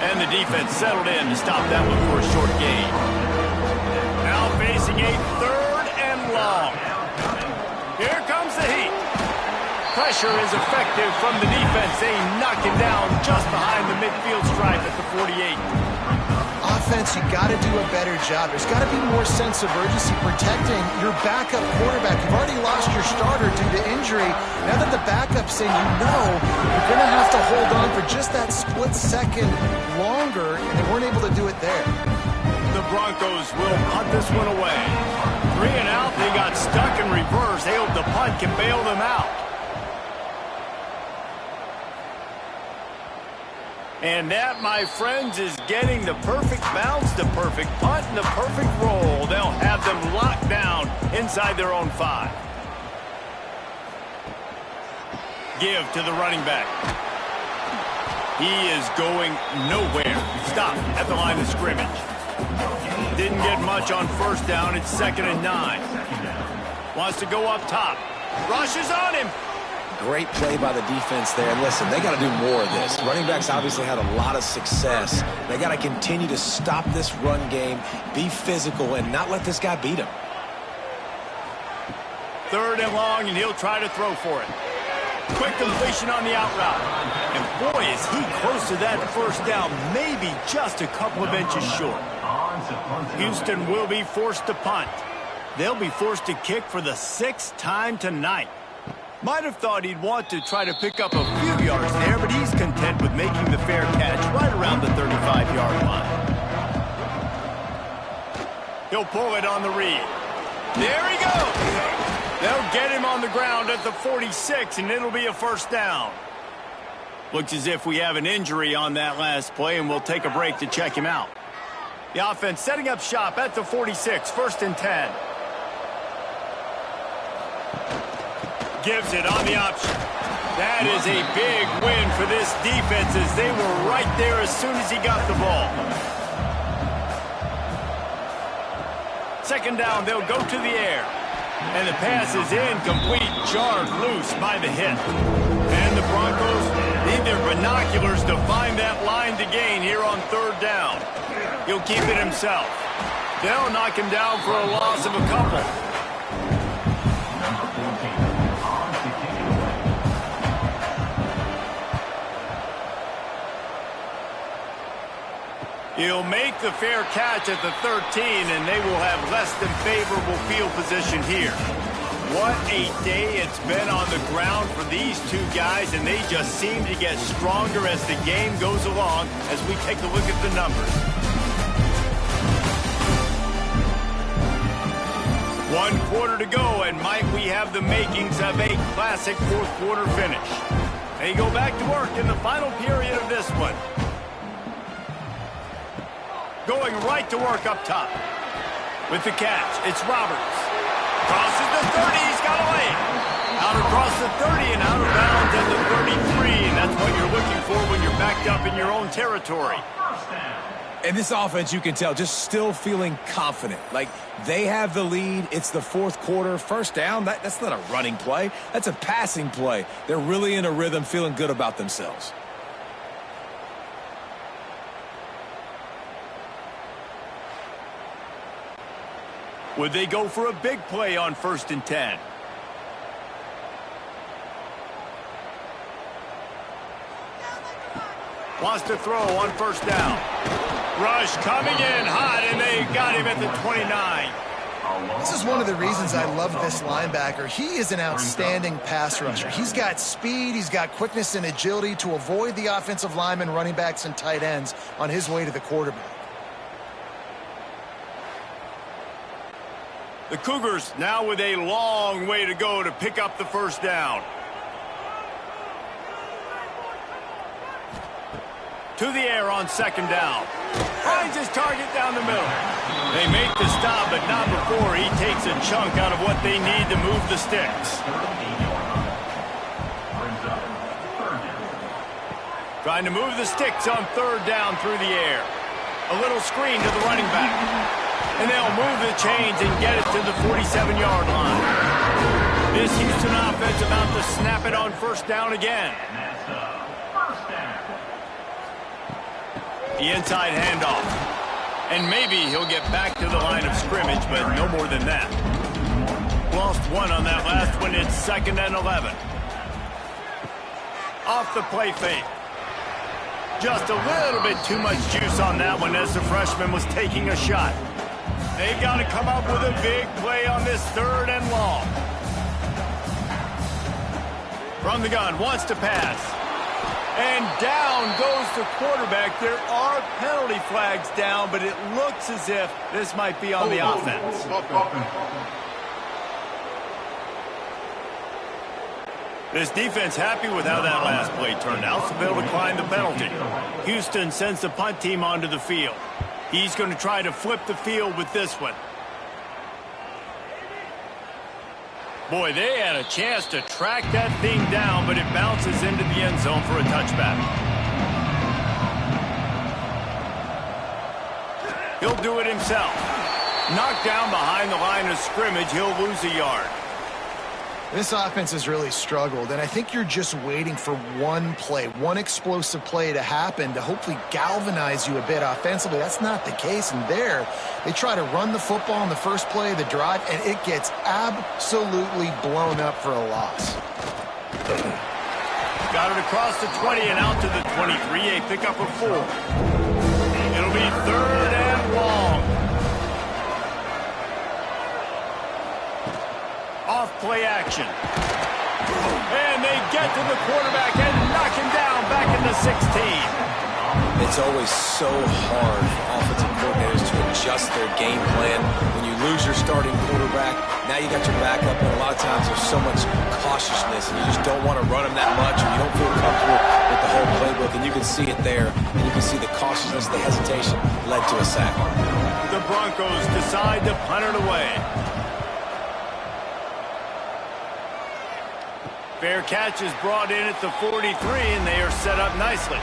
And the defense settled in to stop that one for a short gain. Now facing a 3rd and long. Here comes the heat. Pressure is effective from the defense. They knock him down just behind the midfield stripe at the 48. Offense, you got to do a better job. There's got to be more sense of urgency protecting your backup quarterback. You've already lost your starter due to injury. Now that the backup's in, you're going to have to hold on for just that split second longer, and they weren't able to do it there. The Broncos will punt this one away. 3 and out, they got stuck in reverse. They hope the punt can bail them out. And that, my friends, is getting the perfect bounce, the perfect punt, and the perfect roll. They'll have them locked down inside their own 5. Give to the running back. He is going nowhere. Stop at the line of scrimmage. Didn't get much on first down. It's 2nd and 9. Wants to go up top. Rushes on him. Great play by the defense there. And listen, they got to do more of this. Running backs obviously had a lot of success. They got to continue to stop this run game, be physical, and not let this guy beat him. 3rd and long, and he'll try to throw for it. Quick completion on the out route. And boy, is he close to that first down, maybe just a couple of inches short. Houston will be forced to punt. They'll be forced to kick for the 6th time tonight. Might have thought he'd want to try to pick up a few yards there, but he's content with making the fair catch right around the 35-yard line. He'll pull it on the read. There he goes. They'll get him on the ground at the 46, and it'll be a first down. Looks as if we have an injury on that last play, and we'll take a break to check him out. The offense setting up shop at the 46, 1st and 10. Gives it on the option. That is a big win for this defense as they were right there as soon as he got the ball. Second down, they'll go to the air. And the pass is incomplete, jarred loose by the hit. And the Broncos need their binoculars to find that line to gain here on third down. He'll keep it himself. They'll knock him down for a loss of a couple. He'll make the fair catch at the 13, and they will have less than favorable field position here. What a day it's been on the ground for these two guys, and they just seem to get stronger as the game goes along as we take a look at the numbers. 1 quarter to go, and might we have the makings of a classic fourth quarter finish. They go back to work in the final period of this one. Going right to work up top. With the catch, it's Roberts. Crosses the 30, he's got away. Out across the 30 and out of bounds at the 33, and that's what you're looking for when you're backed up in your own territory. And this offense, you can tell, just still feeling confident. Like, they have the lead. It's the fourth quarter. First down, that's not a running play. That's a passing play. They're really in a rhythm, feeling good about themselves. Would they go for a big play on 1st and 10? Wants to throw on 1st down. Rush coming in hot, and they got him at the 29. This is one of the reasons I love this linebacker. He is an outstanding pass rusher. He's got speed, he's got quickness and agility to avoid the offensive linemen, running backs, and tight ends on his way to the quarterback. The Cougars now with a long way to go to pick up the 1st down. To the air on 2nd down. Finds his target down the middle. They make the stop, but not before he takes a chunk out of what they need to move the sticks. Trying to move the sticks on 3rd down through the air. A little screen to the running back. And they'll move the chains and get it to the 47-yard line. This Houston offense about to snap it on 1st down again. The inside handoff. And maybe he'll get back to the line of scrimmage, but no more than that. Lost one on that last one. It's 2nd and 11. Off the play fake. Just a little bit too much juice on that one as the freshman was taking a shot. They've got to come up with a big play on this 3rd and long. From the gun, wants to pass. And down goes the quarterback. There are penalty flags down, but it looks as if this might be on the offense. This defense happy with how that last play turned out, so they'll decline the penalty. Houston sends the punt team onto the field. He's going to try to flip the field with this one. Boy, they had a chance to track that thing down, but it bounces into the end zone for a touchback. He'll do it himself. Knocked down behind the line of scrimmage, he'll lose a yard. This offense has really struggled, and I think you're just waiting for one play, one explosive play to happen to hopefully galvanize you a bit offensively. That's not the case, and there they try to run the football in the first play of the drive, and it gets absolutely blown up for a loss. Got it across the 20 and out to the 23, a pickup of 4. It'll be 3rd and long. Off play action. And they get to the quarterback and knock him down back in the 16. It's always so hard for offensive coordinators to adjust their game plan. When you lose your starting quarterback, now you got your backup, and a lot of times there's so much cautiousness, and you just don't want to run him that much, or you don't feel comfortable with the whole playbook, and you can see it there, and you can see the cautiousness, the hesitation led to a sack. The Broncos decide to punt it away. Fair catch is brought in at the 43, and they are set up nicely.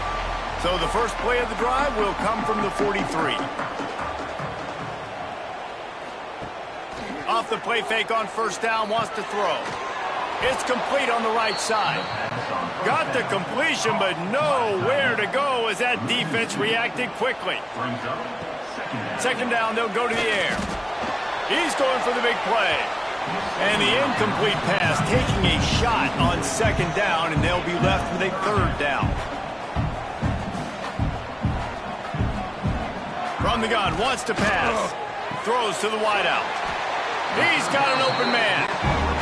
So the first play of the drive will come from the 43. Off the play fake on first down, wants to throw. It's complete on the right side. Got the completion, but nowhere to go as that defense reacted quickly. Second down, they'll go to the air. He's going for the big play. And the incomplete pass taking a shot on second down, and they'll be left with a third down. From the gun, wants to pass. Throws to the wideout. He's got an open man.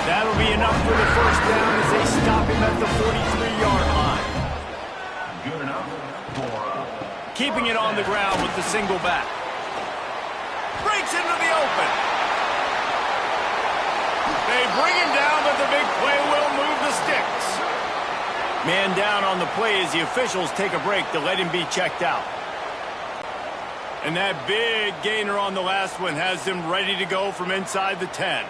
That'll be enough for the first down as they stop him at the 43-yard line. Good enough for Keeping it on the ground with the single back. Breaks into the open. They bring him down, but the big play will move the sticks. Man down on the play as the officials take a break to let him be checked out. And that big gainer on the last one has them ready to go from inside the 10.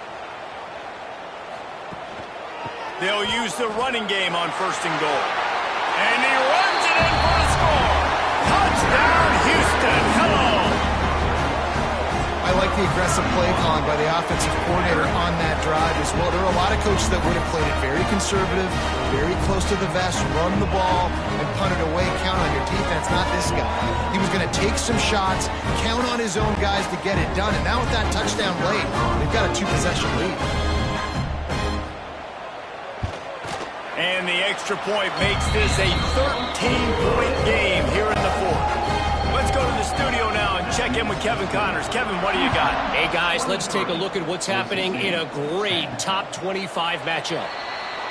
They'll use the running game on first and goal. And he runs it in for a score. Touchdown, Houston. Hello. I like the aggressive play calling by the offensive coordinator on that drive as well. There are a lot of coaches that would have played it very conservative, very close to the vest, run the ball, and punt it away, count on your defense. Not this guy. He was going to take some shots, count on his own guys to get it done. And now with that touchdown late, they've got a 2-possession lead. And the extra point makes this a 13-point game here in the fourth. Let's go to the studio now and check in with Kevin Connors. Kevin, what do you got? Hey, guys, let's take a look at what's happening in a great top 25 matchup.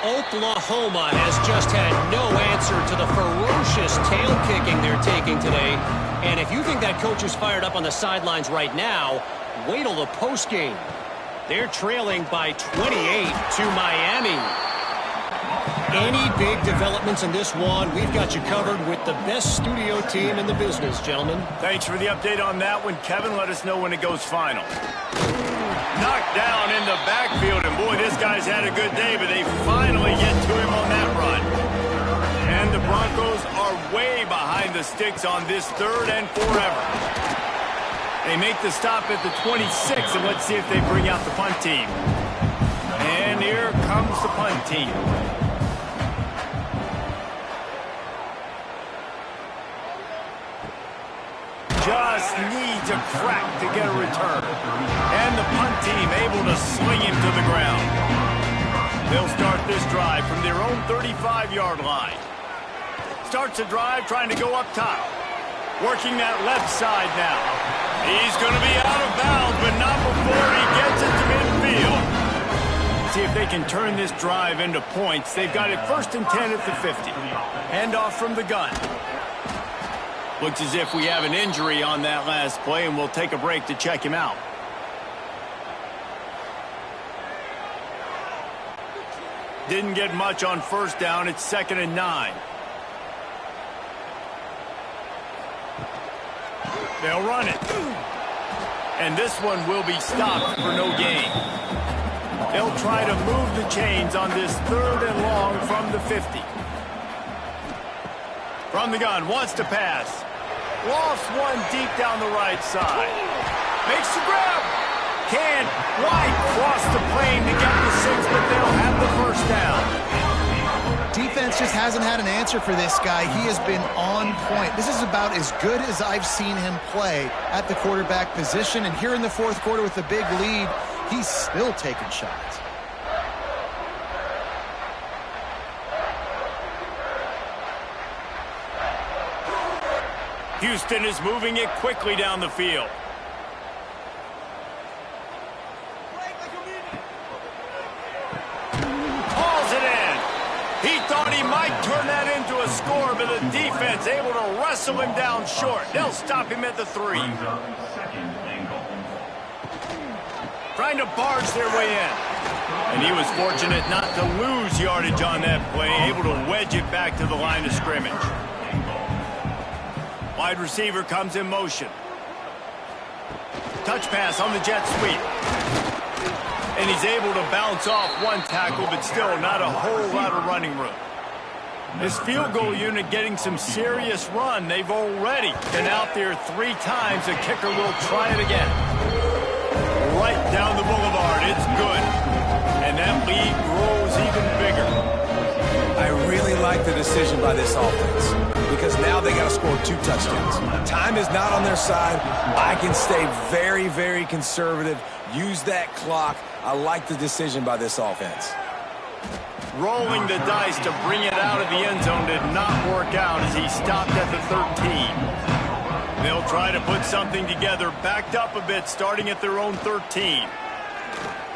Oklahoma has just had no answer to the ferocious tail kicking they're taking today. And if you think that coach is fired up on the sidelines right now, wait till the postgame. They're trailing by 28 to Miami. Any big developments in this one, we've got you covered with the best studio team in the business, gentlemen. Thanks for the update on that one, Kevin. Let us know when it goes final. Knocked down in the backfield, and boy, this guy's had a good day, but they finally get to him on that run. And the Broncos are way behind the sticks on this third and forever. They make the stop at the 26, and let's see if they bring out the punt team. And here comes the punt team. Just needs a crack to get a return. And the punt team able to sling him to the ground. They'll start this drive from their own 35-yard line. Starts a drive trying to go up top. Working that left side now. He's going to be out of bounds, but not before he gets it to midfield. See if they can turn this drive into points. They've got it 1st and 10 at the 50. Handoff from the gun. Looks as if we have an injury on that last play, and we'll take a break to check him out. Didn't get much on first down. It's 2nd and 9. They'll run it. And this one will be stopped for no gain. They'll try to move the chains on this 3rd and long from the 50. From the gun, wants to pass. Lost one deep down the right side. Makes the grab. Can't quite cross the plane to get the 6, but they'll have the first down. Defense just hasn't had an answer for this guy. He has been on point. This is about as good as I've seen him play at the quarterback position. And here in the fourth quarter with a big lead, he's still taking shots. Houston is moving it quickly down the field. Hauls it in. He thought he might turn that into a score, but the defense able to wrestle him down short. They'll stop him at the 3. Trying to barge their way in. And he was fortunate not to lose yardage on that play, able to wedge it back to the line of scrimmage. Wide receiver comes in motion. Touch pass on the jet sweep. And he's able to bounce off one tackle, but still not a whole lot of running room. This field goal unit getting some serious run. They've already been out there 3 times. The kicker will try it again. Right down the boulevard. It's good. And that lead grows even bigger. I really like the decision by this offense because now they got to score 2 touchdowns. Time is not on their side. I can stay very, very conservative. Use that clock. I like the decision by this offense. Rolling the dice to bring it out of the end zone did not work out as he stopped at the 13. They'll try to put something together, backed up a bit, starting at their own 13.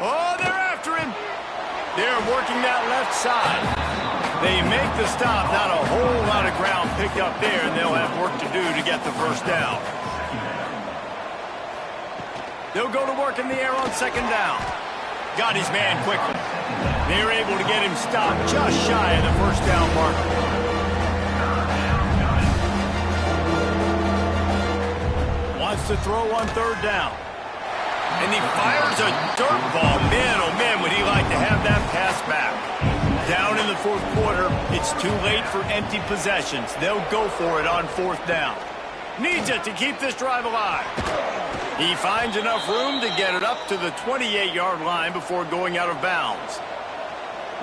Oh, they're after him. They're working that left side. They make the stop, not a whole lot of ground picked up there, and they'll have work to do to get the first down. They'll go to work in the air on second down. Got his man quickly. They're able to get him stopped just shy of the first down marker. Wants to throw on third down. And he fires a dirt ball. Man, oh man, would he like to have that pass back. Down in the fourth quarter, it's too late for empty possessions. They'll go for it on fourth down. Needs it to keep this drive alive. He finds enough room to get it up to the 28-yard line before going out of bounds.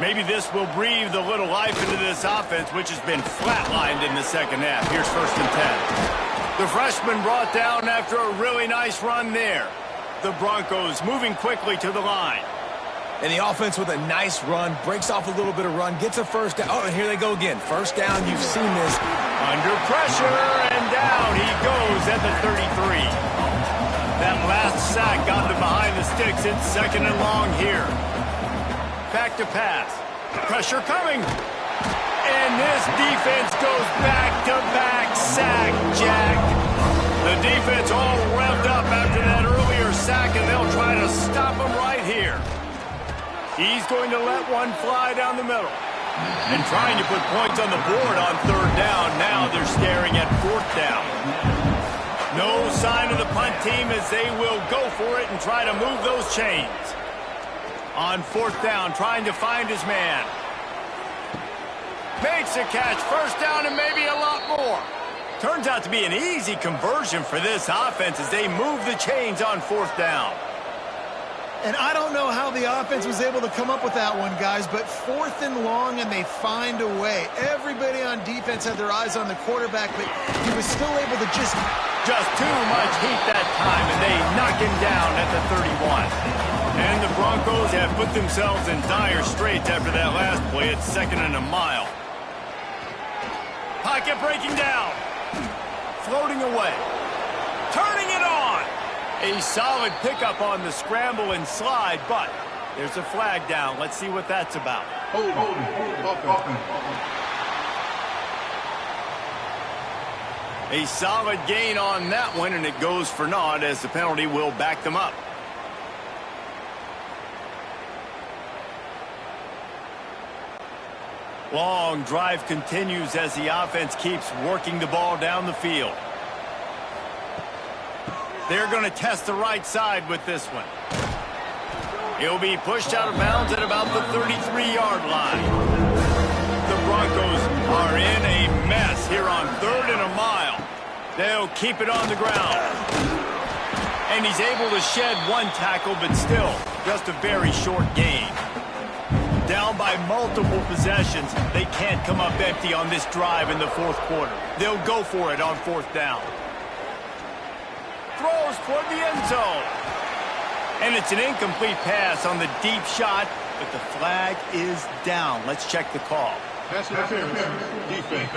Maybe this will breathe a little life into this offense, which has been flatlined in the second half. Here's 1st and 10. The freshman brought down after a really nice run there. The Broncos moving quickly to the line. And the offense with a nice run, breaks off a little bit of run, gets a first down. Oh, and here they go again. First down, you've seen this. Under pressure, and down he goes at the 33. That last sack got them behind the sticks. It's 2nd and long here. Back to pass. Pressure coming. And this defense goes back-to-back sack, Jack. The defense all revved up after that earlier sack, and they'll try to stop him right here. He's going to let one fly down the middle. And trying to put points on the board on third down. Now they're staring at fourth down. No sign of the punt team as they will go for it and try to move those chains. On fourth down, trying to find his man. Makes a catch. First down and maybe a lot more. Turns out to be an easy conversion for this offense as they move the chains on fourth down. And I don't know how the offense was able to come up with that one, guys, but 4th and long, and they find a way. Everybody on defense had their eyes on the quarterback, but he was still able to just too much heat that time, and they knock him down at the 31. And the Broncos have put themselves in dire straits after that last play. It's 2nd and a mile. Pocket breaking down. Floating away. Turning it on. A solid pickup on the scramble and slide, but there's a flag down. Let's see what that's about. A solid gain on that one, and it goes for naught as the penalty will back them up. Long drive continues as the offense keeps working the ball down the field. They're going to test the right side with this one. He'll be pushed out of bounds at about the 33-yard line. The Broncos are in a mess here on 3rd and a mile. They'll keep it on the ground. And he's able to shed one tackle, but still just a very short gain. Down by multiple possessions, they can't come up empty on this drive in the fourth quarter. They'll go for it on fourth down. Throws toward the end zone. And it's an incomplete pass on the deep shot, but the flag is down. Let's check the call. Pass interference. Defense.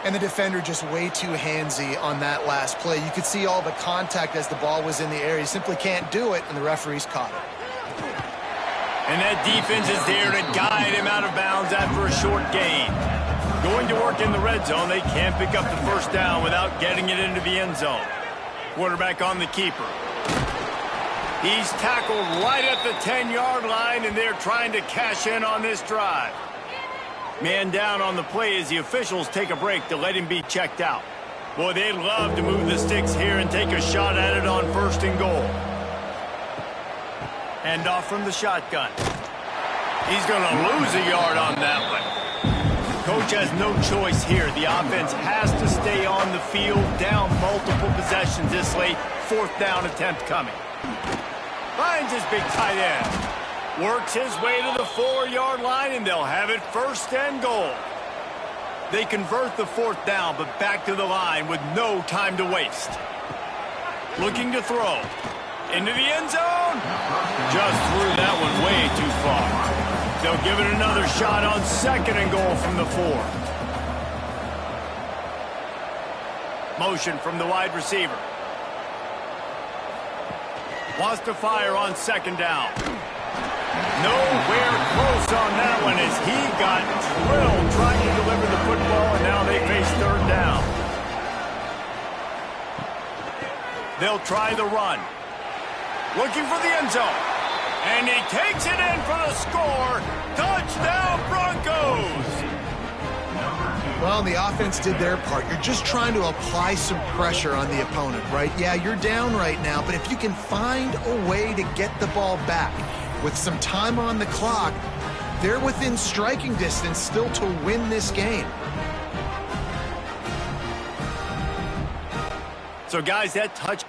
And the defender just way too handsy on that last play. You could see all the contact as the ball was in the air. He simply can't do it, and the referee's caught it. And that defense is there to guide him out of bounds after a short gain. Going to work in the red zone. They can't pick up the first down without getting it into the end zone. Quarterback on the keeper. He's tackled right at the 10-yard line, and they're trying to cash in on this drive. Man down on the play as the officials take a break to let him be checked out. Boy, they'd love to move the sticks here and take a shot at it on 1st and goal. Hand off from the shotgun. He's going to lose a yard on that one. Coach has no choice here. The offense has to stay on the field, down multiple possessions this late. 4th down attempt coming. Finds his big tight end. Works his way to the 4-yard line, and they'll have it 1st and goal. They convert the 4th down, but back to the line with no time to waste. Looking to throw. Into the end zone. Just threw that one way too far. They'll give it another shot on 2nd and goal from the 4. Motion from the wide receiver. Wants to fire on 2nd down. Nowhere close on that one as he got drilled trying to deliver the football, and now they face 3rd down. They'll try the run. Looking for the end zone. And he takes it in for the score. Touchdown, Broncos! Well, the offense did their part. You're just trying to apply some pressure on the opponent, right? Yeah, you're down right now, but if you can find a way to get the ball back with some time on the clock, they're within striking distance still to win this game. So, guys, that touch...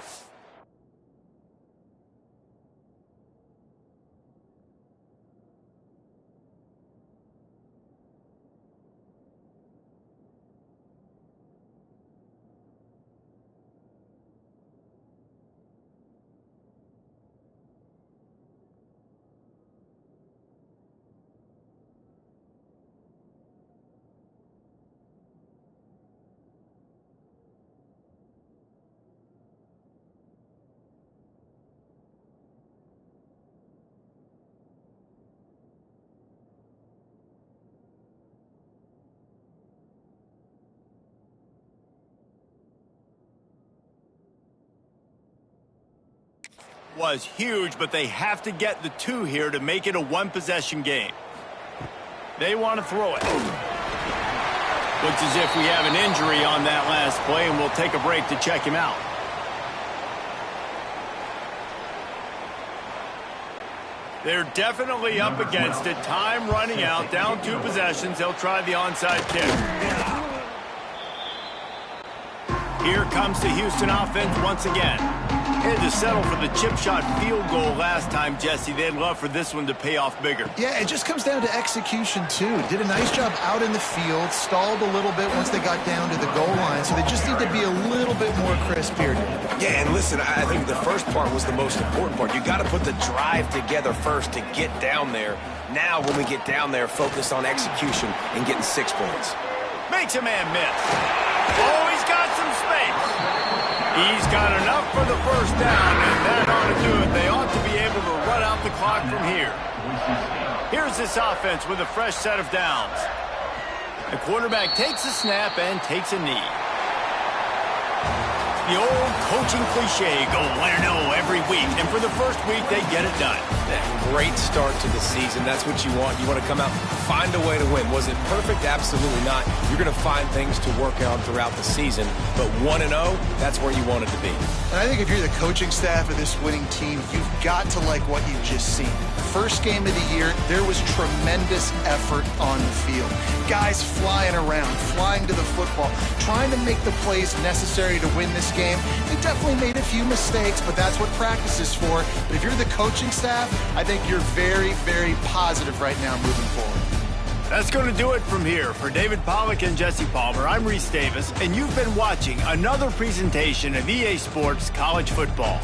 was huge, but they have to get the 2 here to make it a 1-possession game. They want to throw it. Looks as if we have an injury on that last play, and we'll take a break to check him out. They're definitely up against it. Time running out, down 2 possessions. They'll try the onside kick. Here comes the Houston offense once again. Had to settle for the chip shot field goal last time, Jesse. They'd love for this one to pay off bigger. Yeah, it just comes down to execution, too. Did a nice job out in the field, stalled a little bit once they got down to the goal line, so they just need to be a little bit more crisp here. Yeah, and listen, I think the first part was the most important part. You got to put the drive together first to get down there. Now, when we get down there, focus on execution and getting 6 points. Makes a man miss. Oh, he's got some space. He's got enough for the 1st down, and that ought to do it. They ought to be able to run out the clock from here. Here's this offense with a fresh set of downs. The quarterback takes a snap and takes a knee. The old coaching cliche, go win or no every week. And for the first week, they get it done. Great start to the season. That's what you want. You want to come out, find a way to win. Was it perfect? Absolutely not. You're going to find things to work on throughout the season. But 1-0, that's where you want it to be. And I think if you're the coaching staff of this winning team, you've got to like what you've just seen. First game of the year, there was tremendous effort on the field. Guys flying around, flying to the football, trying to make the plays necessary to win this game. They definitely made a few mistakes, but that's what practice is for. But if you're the coaching staff, I think you're very, very positive right now moving forward. That's going to do it from here. For David Pollack and Jesse Palmer, I'm Reese Davis, and you've been watching another presentation of EA Sports College Football.